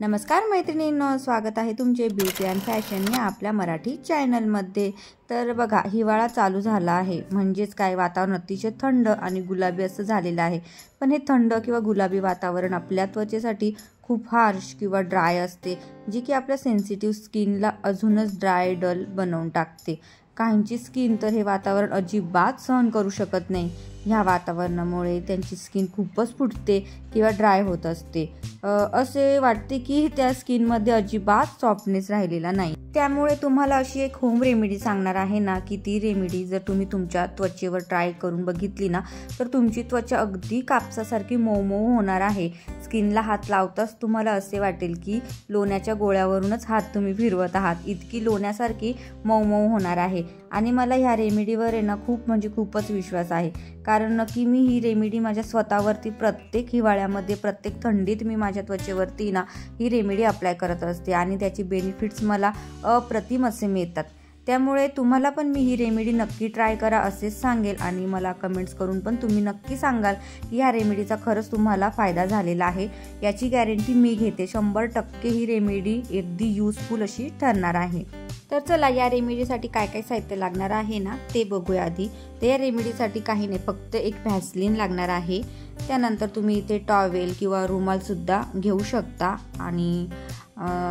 नमस्कार मैत्रिणींनो, स्वागत आहे तुमचे ब्युटी अँड फॅशन या आपल्या मराठी चॅनलमध्ये। तर बघा, हिवाळा चालू झाला आहे, म्हणजेच काय वातावरण अतिशय थंड आणि गुलाबी असं झालेलं आहे। पण हे थंड किंवा गुलाबी वातावरण आपल्या त्वचेसाठी खूप हार्श किंवा ड्राय असते, जी की आपल्या सेन्सिटिव्ह स्किनला अजूनच ड्राय डल बनवून टाकते। काहींची स्किन तर हे वातावरण अजिबात सहन करू शकत नाही। ह्या वातावरणामुळे त्यांची स्किन खूपच फुटते किंवा ड्राय होत असते। असे वाटते की त्या स्किनमध्ये अजिबात सॉफ्टनेस राहिलेला नाही। त्यामुळे तुम्हाला अशी एक होम रेमेडी सांगणार आहे ना, की ती रेमेडी जर तुम्ही तुमच्या त्वचेवर ट्राय करून बघितली ना, तर तुमची त्वचा अगदी कापसासारखी मऊ होणार आहे। स्किनला हात लावताच तुम्हाला असे वाटेल की लोण्याच्या गोळ्यावरूनच हात तुम्ही फिरवत आहात, इतकी लोण्यासारखी मऊ होणार आहे। आणि मला ह्या रेमेडीवर आहे ना खूपच विश्वास आहे, कारण नक्की मी ही रेमेडी माझ्या स्वतःवरती प्रत्येक हिवाळ्यामध्ये, प्रत्येक थंडीत मी माझ्या त्वचेवरती ना ही रेमेडी अप्लाय करत असते आणि त्याची बेनिफिट्स मला अप्रतिम असे मिळतात। त्यामुळे तुम्हाला पण मी ही रेमेडी नक्की ट्राय करा असेच सांगेल, आणि मला कमेंट्स करून पण तुम्ही नक्की सांगाल की ह्या रेमेडीचा खरंच तुम्हाला फायदा झालेला आहे। याची गॅरंटी मी घेते, 100% ही रेमेडी अगदी यूजफुल अशी ठरणार आहे। तर चला, या रेमेडीसाठी काय काय साहित्य लागणार आहे ना ते बघूया आधी। तर या रेमेडीसाठी काही नाही, फक्त एक व्हॅसलीन लागणार आहे। त्यानंतर तुम्ही इथे टॉवेल किंवा रुमाल सुद्धा घेऊ शकता, आणि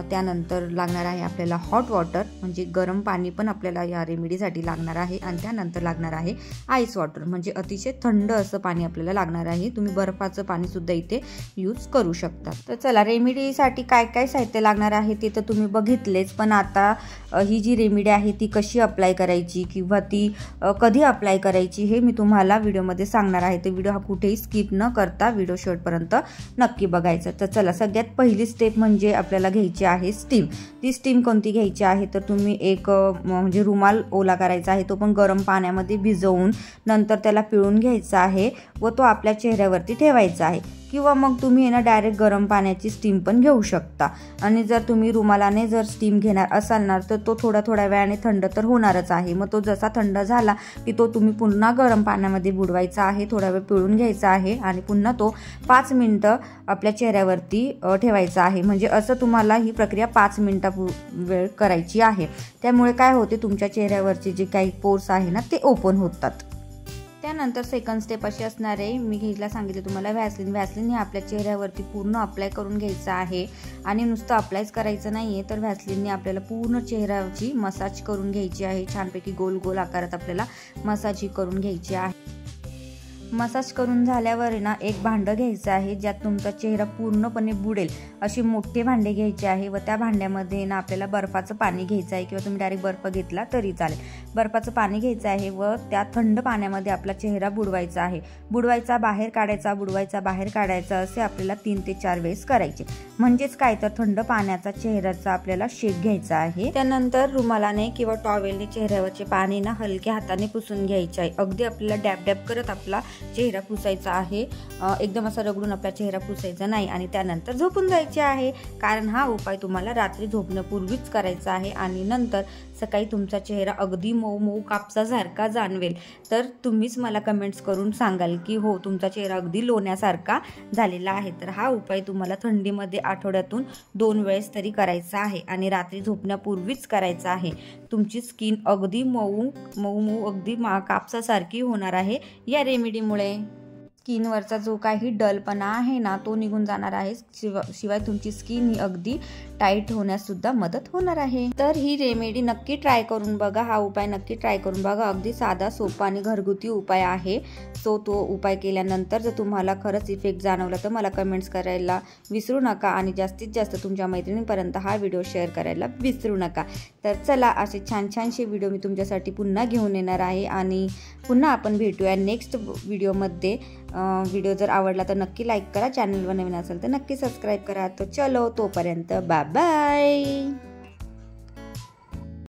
त्यानंतर लागणार आहे आपल्याला हॉट वॉटर, म्हणजे गरम पाणी पण आपल्याला या रेमेडीसाठी लागणार आहे। आणि त्यानंतर लागणार आहे आईस वॉटर, म्हणजे अतिशय थंड असं पाणी आपल्याला लागणार आहे। तुम्ही बर्फाचं पाणी सुद्धा इथे यूज करू शकता। तर चला, रेमेडीसाठी काय काय साहित्य लागणार आहे ते तर तुम्ही बघितलेच, पण आता ही जी रेमेडी आहे ती कशी अप्लाय करायची किंवा ती कधी अप्लाय करायची हे मी तुम्हाला व्हिडिओमध्ये सांगणार आहे। तर व्हिडिओ हा कुठेही स्किप न करता व्हिडिओ शेवटपर्यंत नक्की बघायचा। तर चला, सगळ्यात पहिली स्टेप म्हणजे आपल्याला घ्यायची आहे स्टीम। ती स्टीम कोणती घ्यायची आहे, तर तुम्ही एक म्हणजे रुमाल ओला करायचा आहे, तो पण गरम पाण्यामध्ये भिजवून नंतर त्याला पिळून घ्यायचा आहे व तो आपल्या चेहऱ्यावरती ठेवायचा आहे, किंवा मग तुम्ही ना डायरेक्ट गरम पाण्याची स्टीम पण घेऊ शकता। आणि जर तुम्ही रुमालाने जर स्टीम घेणार असाल ना, तर तो थोड्या वेळाने थंड तर होणारच आहे। मग तो जसा थंड झाला की तो तुम्ही पुन्हा गरम पाण्यामध्ये बुडवायचा आहे, थोडा वेळ पिळून घ्यायचा आहे आणि पुन्हा तो 5 मिनिटं आपल्या चेहऱ्यावरती ठेवायचा आहे। म्हणजे असं तुम्हाला ही प्रक्रिया 5 मिनिटा वेळ करायची आहे। त्यामुळे काय होते, तुमच्या चेहऱ्यावरचे जे काही पोर्स आहे ना ते ओपन होतात। त्यानंतर सेकंड स्टेप अशी असणार आहे, मी घ्यायला सांगितले तुम्हाला व्हॅसलीन हे आपल्या चेहऱ्यावरती पूर्ण अप्लाय करून घ्यायचं आहे। आणि नुसतं अप्लायच करायचं नाहीये, तर व्हॅसलीनने आपल्याला पूर्ण चेहऱ्याची मसाज करून घ्यायची आहे। छानपैकी गोल आकारात आपल्याला मसाज करून घ्यायची आहे। मसाज करून झाल्यावर ना एक भांडं घ्यायचं आहे, ज्यात तुमचा चेहरा पूर्णपणे बुडेल अशी मोठे भांडे घ्यायचे आहे। व त्या भांड्यामध्ये ना आपल्याला बर्फाचं पाणी घ्यायचं आहे, किंवा तुम्ही डायरेक्ट बर्फ घेतला तरी चालेल। बर्फाचं पाणी घ्यायचं आहे व त्या थंड पाण्यामध्ये आपला चेहरा बुडवायचा आहे। बुडवायचा बाहेर काढायचा असे आपल्याला 3 ते 4 वेळेस करायचे। म्हणजेच काय, तर थंड पाण्याचा चेहऱ्याचा आपल्याला शेक घ्यायचा आहे। त्यानंतर रुमालाने किंवा टॉवेलने चेहऱ्यावरचे पाणी ना हलक्या हाताने पुसून घ्यायचे आहे। अगदी आपल्याला डॅब करत आपला चेहरा पुसायचा आहे, एकदम असा रगडून आपला चेहरा पुसायचा नाही। आणि त्यानंतर झोपून जायचे आहे, कारण हा उपाय तुम्हाला रात्री झोपण्यापूर्वीच करायचा आहे। आणि नंतर सकाळी तुमचा चेहरा अगदी मऊ कापसासारखा जाणवेल। तर तुम्हीच मला कमेंट्स करून सांगाल की हो, तुमचा चेहरा अगदी लोण्यासारखा झालेला आहे। तर हा उपाय तुम्हाला थंडीमध्ये आठवड्यातून 2 वेळेस तरी करायचा आहे, आणि रात्री झोपण्यापूर्वीच करायचा आहे। तुमची स्किन अगदी मऊ अगदी कापसासारखी होणार आहे या रेमेडीमुळे। स्किनवरचा जो काही डलपणा आहे ना तो निघून जाणार आहे, शिवाय तुमची स्किन ही अगदी टाईट होण्यास सुद्धा मदत होणार आहे। तर ही रेमेडी नक्की ट्राय करून बघा, हा उपाय नक्की ट्राय करून बघा। अगदी साधा, सोपा आणि घरगुती उपाय आहे। सो तो उपाय केल्यानंतर जर तुम्हाला खरंच इफेक्ट जाणवला तर मला कमेंट्स करायला विसरू नका, आणि जास्तीत जास्त तुमच्या मैत्रिणींपर्यंत हा व्हिडिओ शेअर करायला विसरू नका। तर चला, असे छानसे व्हिडिओ मी तुमच्यासाठी पुन्हा घेऊन येणार आहे, आणि पुन्हा आपण भेटूया नेक्स्ट व्हिडिओमध्ये। व्हिडिओ जर आवडला तर नक्की लाईक करा, चॅनलवर नवीन असेल तर नक्की सबस्क्राईब करा। तो चलो, तोपर्यंत बाय बाय।